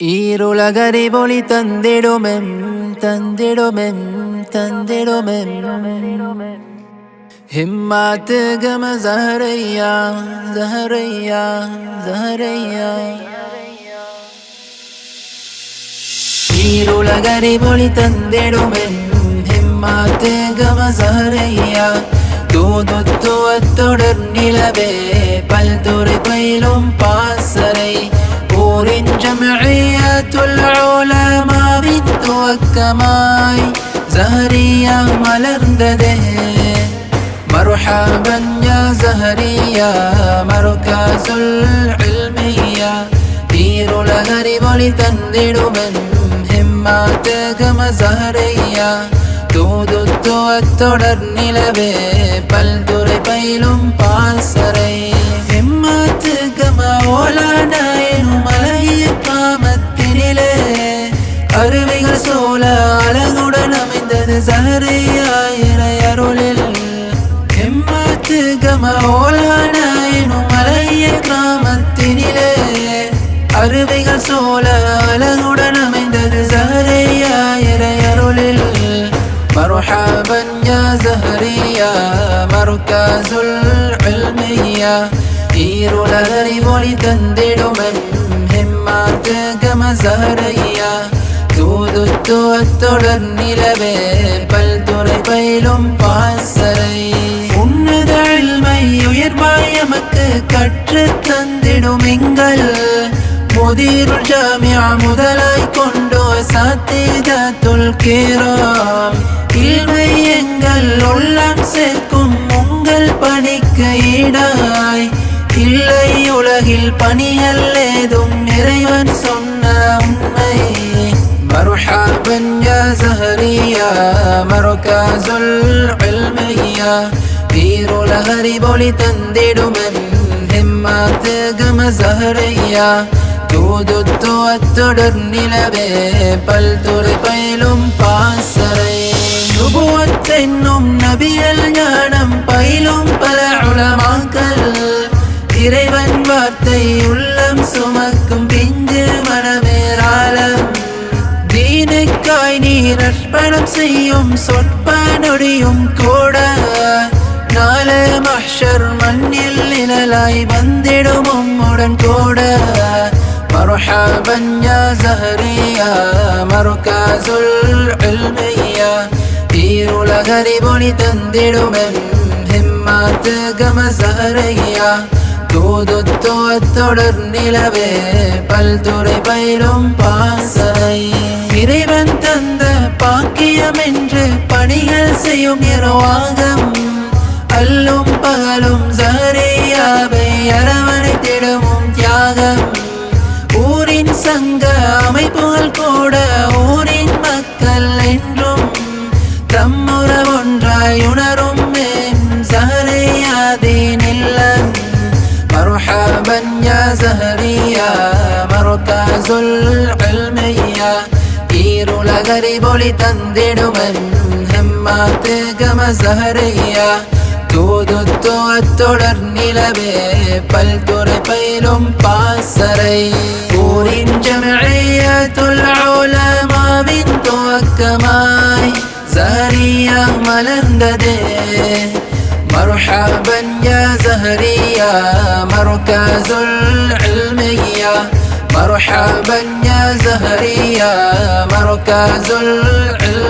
ஈருலகறிவொளி தந்திடுமெம் தந்திடுமெம் தந்திடுமெம் ஹிம்மாத்து கம ஜஹரையா ஜஹரையா ஜஹரையா ஈருலகறிவொளி தந்திடுமெம் ஹிம்மாத்து கம ஜஹரையா தூதுத்துவத்துடன் நிலவே பல்துறை பயிலும் பாசறை ஊரின் ஜம்இய்யத்துல் உலமா துவக்கமாய் ஜஹரியா மலர்ந்ததே மர்ஹபன் யா ஜஹரியா மர்கஸுல் இல்மியா தீருலகறிவொளி தந்திடுமென் ஹிம்மாத்து கம ஜஹரையா தூதுத்துவத்துடன் நிலவே பல்துறை பயிலும் பாசறை ஹிம்மாத்து கம ஓலானாயினும் மலைய காமத்தினிலே அருவிகள் சோழ அழகுடன் அமைந்தது ஜஹரையா இறை அருளில் ஹிம்மாத்து கம ஓலானாயினும் மலைய கிராமத்தினிலே அருவிகள் சோழ அழகுடன் அமைந்தது ஜஹரையா இறை அருளில் مرحبا يا زهريا مركز العلمية ஈருலகறிவொளி தந்திடுமென் ஹிம்மாத்து கம ஜஹரையா தூதுத்துவத்துடன் நிலவே பல்துறை பயிலும் பாசறை உன்னத இல்மை உயர்வாய் எமக்கு கற்றுத் தந்திடும் எங்கள் முதீருல் ஜாமிஆ முதலாய் கொண்டு அஸாத்திதத்துல் கிராம் இல்மை எங்கள் உள்ளம் சேர்க்கும் உங்கள் பணிக்கு ஈடாய் இல்லை உலகில் பணிகள் ஏதும் இறைவன் சொன்ன உண்மை மர்ஹபன் யா ஜஹரியா மர்கஸுல் இல்மியா ஈருலகறிவொளி தந்திடுமென் ஹிம்மாத்து கம ஜஹரையா தூதுத்துவத்துடன் நிலவே பல்துறை பயிலும் பாசறை நுபுவத்தென்னும் நபியல் ஞானம் பயிலும் பல உலமாக்கள் இறைவன் வார்த்தை உள்ளம் சுமக்கும் பிஞ்சு மனமேராளம் தீனுக்காய் நீர் அர்ப்பணம் செய்யும் சொற்ப நொடியும் கூட நாளை மஹ்ஷர் மண்ணில் நிழலாய் வந்திடும் உம்முடன் கூட مرحبا يا زهريا مركز العلمية ஈருலகறிவொளி தந்திடுமென் ஹிம்மாத்து கம ஜஹரையா தூதுத்துவத்துடன் நிலவே பல்துறை பயிலும் பாசறை இறைவன் தந்த பாக்கியம் என்று பணிகள் செய்யும் இரவாகம் அல்லும் பகலும் ஜஹரியாவை அரவணைத்திடுமும் தியாகம் ஊரின் சங்க அமைப்புகள் கூட ஊரின் மக்கள் என்றும் தம்முற ஒன்றாய் உணரும் மேம் ஜஹரையாதீன் இல்லம் மர்ஹபன் யா ஜஹரியா மர்கஸுல் இல்மியா ஈருலகறிவொளி தந்திடுமென் ஹிம்மாத்து கம ஜஹரையா தூதுத்துவத்துடன் நிலவே பல்துறை பயிலும் பாசறை ஊரின் ஜம்இய்யத்துல் உலமா துவக்கமாய் ஜஹரியா மலர்ந்ததே மர்ஹபன் யா ஜஹரியா மர்கஸுல் இல்மியா مرحبا يا زهريا مركز العلم